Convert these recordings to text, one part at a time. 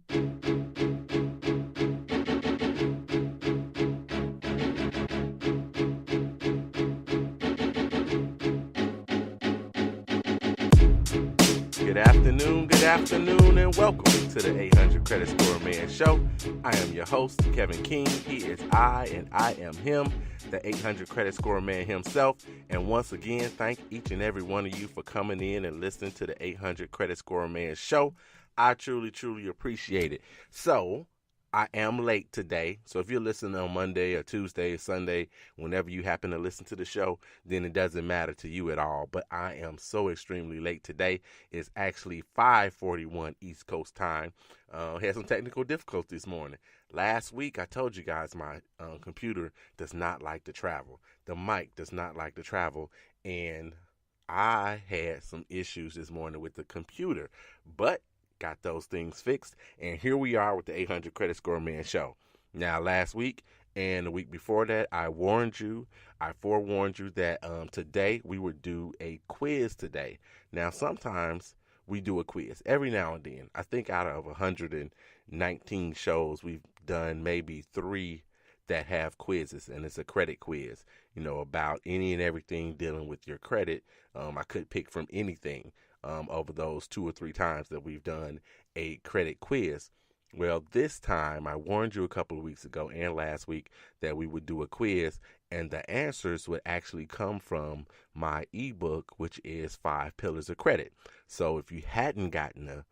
Good afternoon, and welcome to the 800 Credit Score Man Show. I am your host, Kevin King. He is I, and I am him, the 800 Credit Score Man himself. And once again, thank each and every one of you for coming in and listening to the 800 Credit Score Man Show. I truly, truly appreciate it. So, I am late today, so if you're listening on Monday or Tuesday or Sunday, whenever you happen to listen to the show, then it doesn't matter to you at all. But I am so extremely late today. It's actually 5:41 East Coast time. Had some technical difficulties this morning. Last week, I told you guys my computer does not like to travel. The mic does not like to travel, and I had some issues this morning with the computer, but got those things fixed, and here we are with the 800 Credit Score Man Show. Now, last week and the week before that, I forewarned you that today we would do a quiz today. Now, sometimes we do a quiz every now and then. I think out of 119 shows, we've done maybe 3 that have quizzes, and it's a credit quiz, about any and everything dealing with your credit. I could pick from anything. Over those 2 or 3 times that we've done a credit quiz. Well, this time I warned you a couple of weeks ago and last week that we would do a quiz, and the answers would actually come from my ebook, which is 5 Pillars of Credit. So if you hadn't gotten the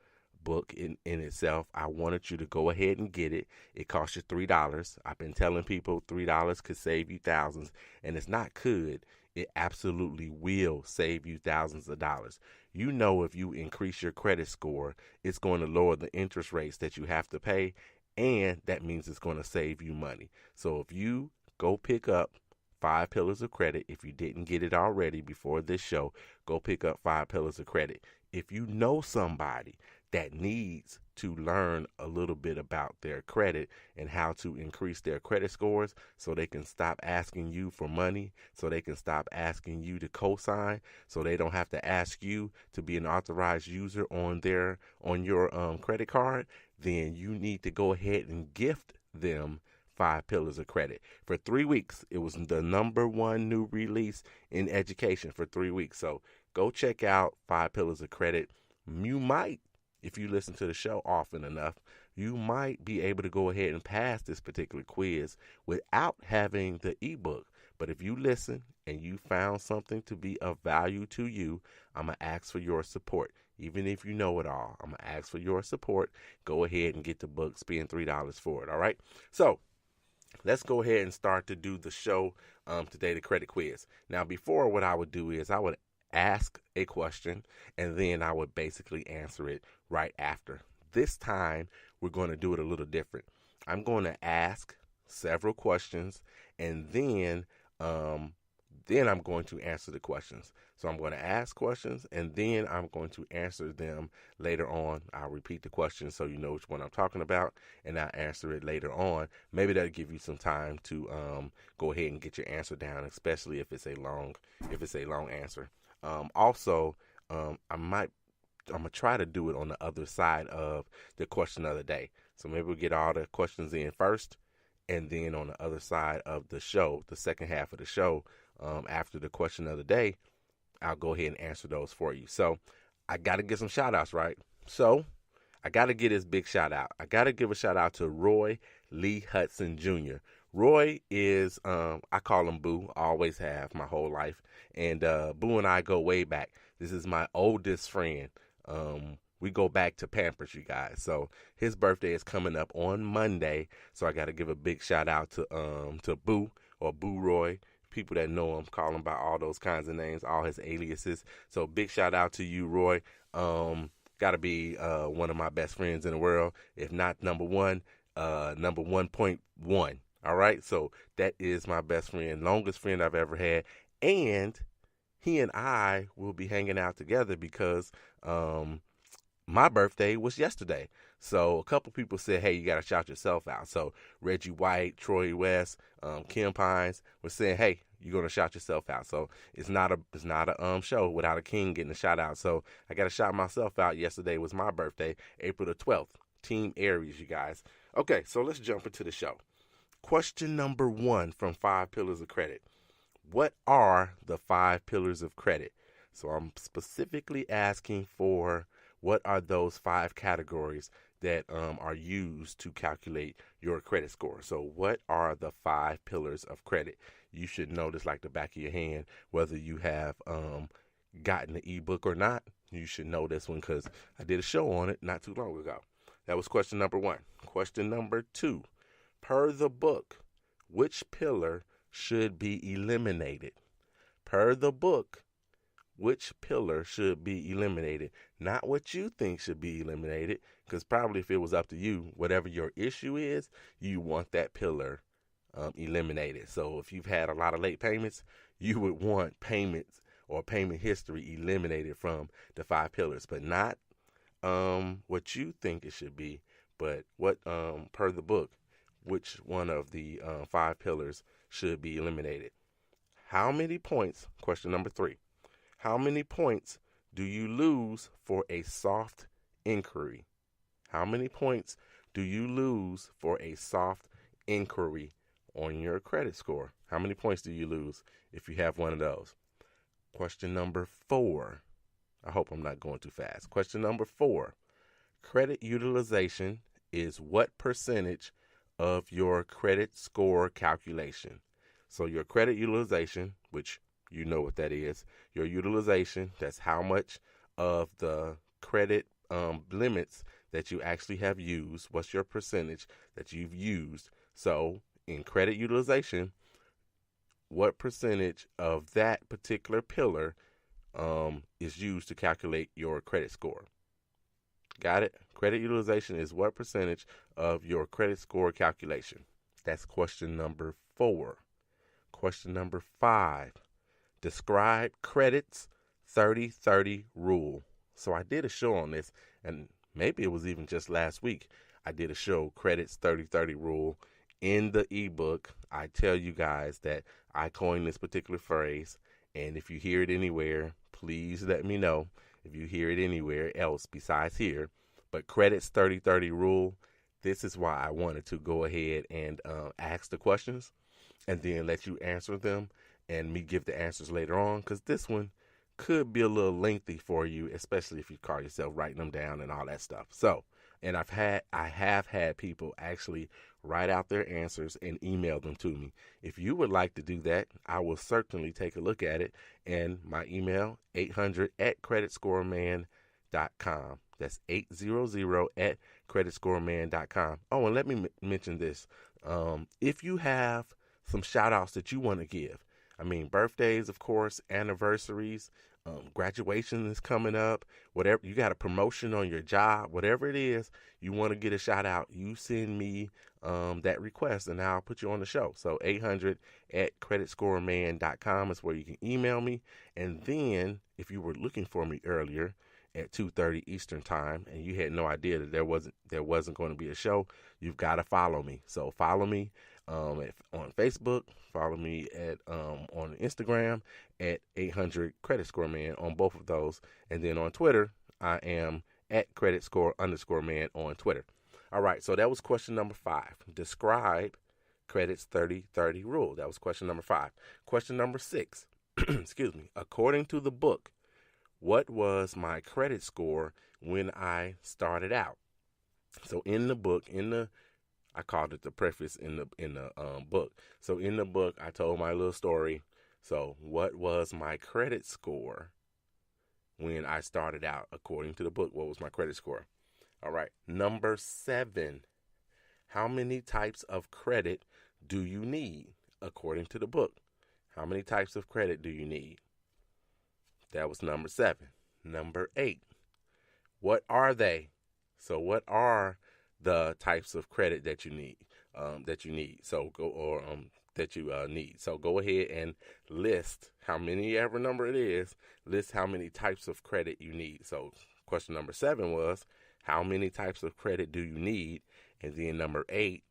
book in itself, I wanted you to go ahead and get it. It costs you $3. I've been telling people $3 could save you thousands, and it's not could. It absolutely will save you thousands of dollars. If you increase your credit score, it's going to lower the interest rates that you have to pay, and that means it's going to save you money. So if you go pick up 5 Pillars of Credit, if you didn't get it already before this show, go pick up 5 Pillars of Credit. If you know somebody that needs to learn a little bit about their credit and how to increase their credit scores so they can stop asking you for money, so they can stop asking you to co-sign, so they don't have to ask you to be an authorized user on your credit card, then you need to go ahead and gift them 5 Pillars of Credit. For 3 weeks, it was the number 1 new release in education for 3 weeks. So go check out 5 Pillars of Credit. You might, if you listen to the show often enough, you might be able to go ahead and pass this particular quiz without having the ebook. But if you listen and you found something to be of value to you, I'm going to ask for your support. Even if you know it all, I'm going to ask for your support. Go ahead and get the book. Spend $3 for it, all right? So let's go ahead and start to do the show today, the credit quiz. Now, before, what I would do is I would ask a question, and then I would basically answer it right after. This time, we're going to do it a little different. I'm going to ask several questions, and then I'm going to answer the questions. So I'm going to ask questions, and then I'm going to answer them later on. I'll repeat the question so you know which one I'm talking about, and I'll answer it later on. Maybe that'll give you some time to go ahead and get your answer down, especially if it's a long answer. I'm going to try to do it on the other side of the question of the day. So maybe we'll get all the questions in first, and then on the other side of the show, the second half of the show, after the question of the day, I'll go ahead and answer those for you. So I got to get some shout outs, right? So I got to get this big shout out. I got to give a shout out to Roy Lee Hudson Jr. Roy is, I call him Boo, always have my whole life. And Boo and I go way back. This is my oldest friend. We go back to Pampers, you guys. So his birthday is coming up on Monday. So I got to give a big shout out to Boo, or Boo Roy. People that know him call him by all those kinds of names, all his aliases. So big shout out to you, Roy. Got to be one of my best friends in the world, if not number 1, number 1.1. All right, so that is my best friend, longest friend I've ever had, and he and I will be hanging out together because my birthday was yesterday. So a couple people said, hey, you got to shout yourself out. So Reggie White, Troy West, Kim Pines were saying, hey, you're going to shout yourself out. So it's not a show without a king getting a shout out. So I got to shout myself out. Yesterday was my birthday, April the 12th. Team Aries, you guys. Okay, so let's jump into the show. Question number 1 from 5 Pillars of Credit. What are the 5 pillars of credit? So I'm specifically asking for what are those 5 categories that are used to calculate your credit score. So what are the 5 pillars of credit? You should know this like the back of your hand, whether you have gotten the ebook or not. You should know this one because I did a show on it not too long ago. That was question number 1. Question number 2. Per the book, which pillar should be eliminated? Per the book, which pillar should be eliminated? Not what you think should be eliminated, because probably if it was up to you, whatever your issue is, you want that pillar eliminated. So if you've had a lot of late payments, you would want payments or payment history eliminated from the 5 pillars, but not what you think it should be, but what per the book, which one of the 5 pillars should be eliminated. How many points, question number 3, how many points do you lose for a soft inquiry? How many points do you lose for a soft inquiry on your credit score? How many points do you lose if you have one of those? Question number 4. I hope I'm not going too fast. Question number 4. Credit utilization is what percentage of your credit score calculation? So your credit utilization, which you know what that is, your utilization, that's how much of the credit limits that you actually have used. What's your percentage that you've used? So in credit utilization, what percentage of that particular pillar is used to calculate your credit score? Got it? Credit utilization is what percentage of your credit score calculation? That's question number 4. Question number 5. Describe credit's 30-30 rule. So I did a show on this, and maybe it was even just last week. I did a show, Credit's 30-30 rule. In the ebook, I tell you guys that I coined this particular phrase, and if you hear it anywhere, please let me know if you hear it anywhere else besides here. But Credit's 30-30 rule, this is why I wanted to go ahead and ask the questions and then let you answer them and me give the answers later on, because this one could be a little lengthy for you, especially if you call yourself writing them down and all that stuff. So, and I have had people actually write out their answers and email them to me. If you would like to do that, I will certainly take a look at it. And my email, 800@creditscoreman.com. That's 800@creditscoreman.com. Oh, and let me mention this. If you have some shout outs that you want to give, I mean, birthdays, of course, anniversaries, graduation is coming up, whatever, you got a promotion on your job, whatever it is, you want to get a shout out, you send me that request and I'll put you on the show. So 800@creditscoreman.com is where you can email me. And then if you were looking for me earlier at 2:30 Eastern time and you had no idea that there wasn't going to be a show, you've got to follow me. So follow me on Facebook, follow me at on Instagram at 800 Credit Score Man on both of those, and then on Twitter I am at @creditscore_man on Twitter. All right, so that was question number 5. Describe credit's 30-30 rule. That was question number 5. Question number 6. Excuse me. According to the book, what was my credit score when I started out? So in the book, I called it the preface in the book. So in the book, I told my little story. So what was my credit score when I started out? According to the book, what was my credit score? All right. Number 7. How many types of credit do you need? According to the book, how many types of credit do you need? That was number 7. Number 8. What are they? So what are the types of credit that you need? That you need. So go ahead and list how many, ever number it is, list how many types of credit you need. So question number 7 was, how many types of credit do you need? And then number 8,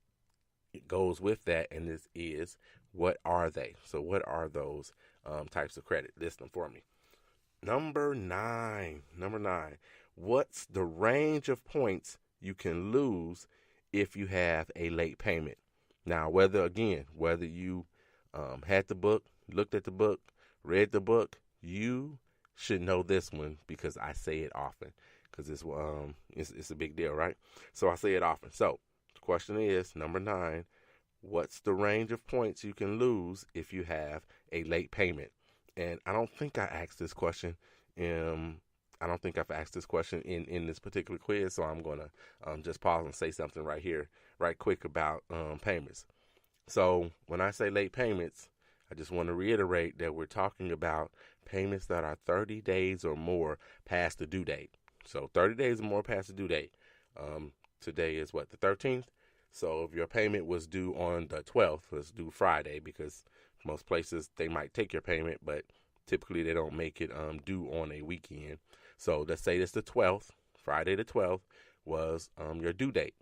it goes with that, and this is, what are they? So what are those types of credit? List them for me. Number 9. What's the range of points you can lose if you have a late payment. Now, whether you had the book, looked at the book, read the book, you should know this one because I say it often because it's a big deal, right? So I say it often. So the question is, number 9, what's the range of points you can lose if you have a late payment? And I don't think I asked this question. I don't think I've asked this question in this particular quiz, so I'm going to just pause and say something right here, right quick about payments. So when I say late payments, I just want to reiterate that we're talking about payments that are 30 days or more past the due date. So 30 days or more past the due date. Today is what, the 13th? So if your payment was due on the 12th, let's do Friday, because most places they might take your payment, but typically they don't make it due on a weekend. So let's say it's the 12th, Friday the 12th was your due date.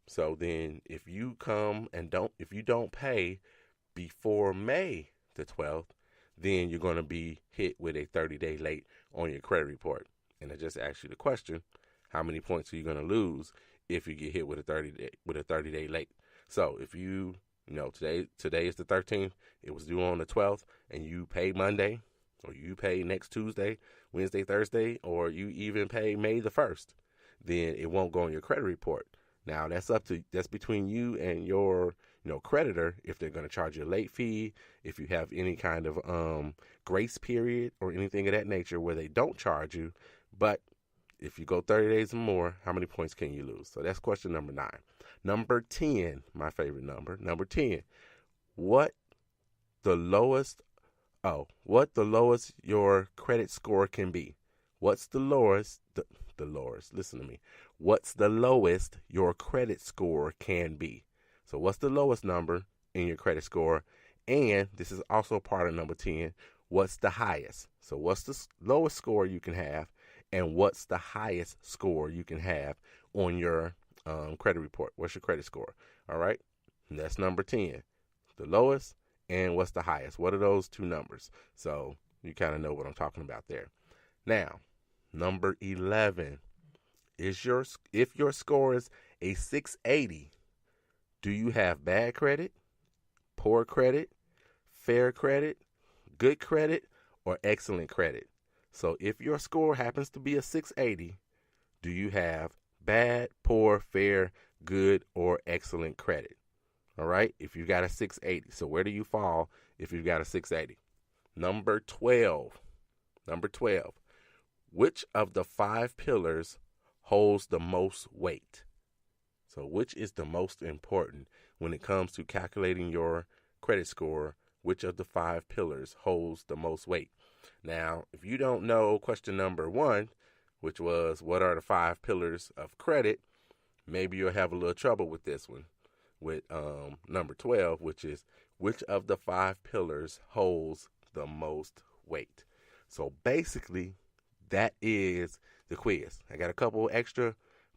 So then if you don't pay before May the 12th, then you're going to be hit with a 30-day late on your credit report. And I just asked you the question, how many points are you going to lose if you get hit with a 30-day late? So if today is the 13th, it was due on the 12th, and you pay Monday, or you pay next Tuesday, Wednesday, Thursday, or you even pay May the 1st, then it won't go on your credit report. Now that's between you and your creditor if they're going to charge you a late fee, if you have any kind of grace period or anything of that nature where they don't charge you. But if you go 30 days or more, how many points can you lose? So that's question number 9. Number 10, my favorite number. Number 10, what the lowest your credit score can be. What's the lowest? Listen to me. What's the lowest your credit score can be? So what's the lowest number in your credit score? And this is also part of number 10. What's the highest? So what's the lowest score you can have, and what's the highest score you can have on your credit report? What's your credit score? All right. And that's number 10. The lowest and what's the highest? What are those two numbers? So you kind of know what I'm talking about there. Now, number 11 is if your score is a 680, do you have bad credit, poor credit, fair credit, good credit, or excellent credit? So if your score happens to be a 680, do you have bad, poor, fair, good, or excellent credit? All right, if you got a 680. So where do you fall if you've got a 680? Number 12. Which of the 5 pillars holds the most weight? So which is the most important when it comes to calculating your credit score? Which of the 5 pillars holds the most weight? Now, if you don't know question number 1, which was what are the 5 pillars of credit, maybe you'll have a little trouble with this one. With number 12, which is which of the 5 pillars holds the most weight. So basically, that is the quiz. I got a couple extra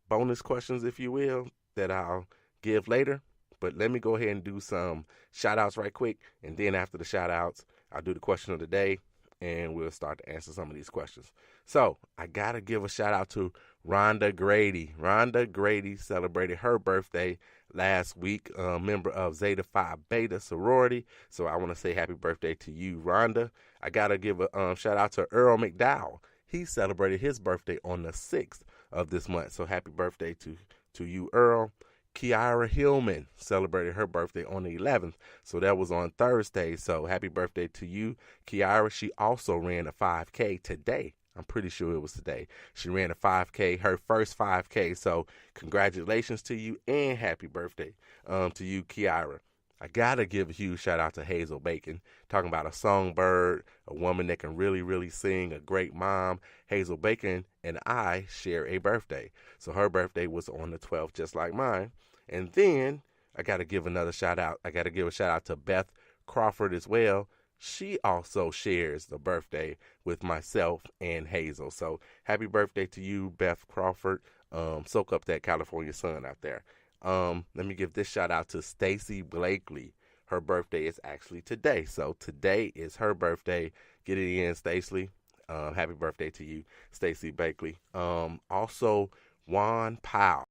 bonus questions, if you will, that I'll give later. But let me go ahead and do some shout outs right quick. And then after the shout outs, I'll do the question of the day and we'll start to answer some of these questions. So I got to give a shout out to Rhonda Grady. Rhonda Grady celebrated her birthday last week, member of Zeta Phi Beta sorority. So I want to say happy birthday to you, Rhonda. I got to give a shout out to Earl McDowell. He celebrated his birthday on the 6th of this month. So happy birthday to you, Earl. Kiara Hillman celebrated her birthday on the 11th, so that was on Thursday. So happy birthday to you, Kiara. She also ran a 5K today. I'm pretty sure it was today. She ran a 5K, her first 5K. So congratulations to you and happy birthday to you, Kiara. I got to give a huge shout out to Hazel Bacon, talking about a songbird, a woman that can really, really sing, a great mom. Hazel Bacon and I share a birthday. So her birthday was on the 12th, just like mine. And then I got to give another shout out. I got to give a shout out to Beth Crawford as well. She also shares the birthday with myself and Hazel. So happy birthday to you, Beth Crawford. Soak up that California sun out there. Let me give this shout out to Stacy Blakely. Her birthday is actually today. So today is her birthday. Get it in, Stacy. Happy birthday to you, Stacy Blakely. Also, Juan Powell.